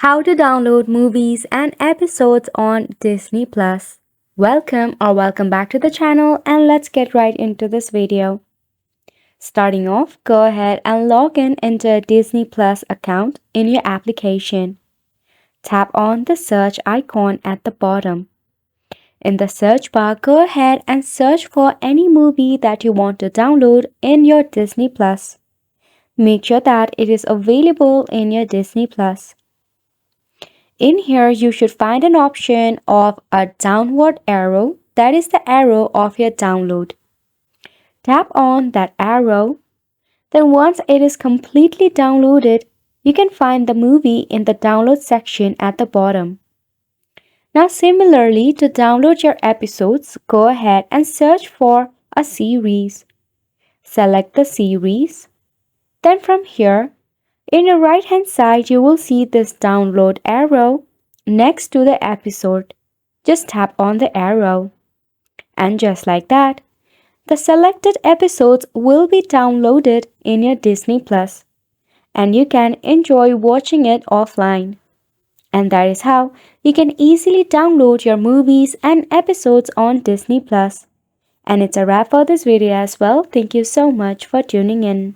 How to download movies and episodes on Disney Plus. Welcome back to the channel, and let's get right into this video. Starting off, go ahead and log in into a Disney Plus account in your application. Tap on the search icon at the bottom. In the search bar, go ahead and search for any movie that you want to download in your Disney Plus. Make sure that it is available in your Disney Plus. In here, you should find an option of a downward arrow, that is the arrow of your download. Tap on that arrow. Then once it is completely downloaded, you can find the movie in the download section at the bottom. Now similarly, to download your episodes, go ahead and search for a series. Select the series. Then from here, in your right hand side, you will see this download arrow next to the episode. Just tap on the arrow. And just like that, the selected episodes will be downloaded in your Disney Plus, and you can enjoy watching it offline. And that is how you can easily download your movies and episodes on Disney Plus. And it's a wrap for this video as well. Thank you so much for tuning in.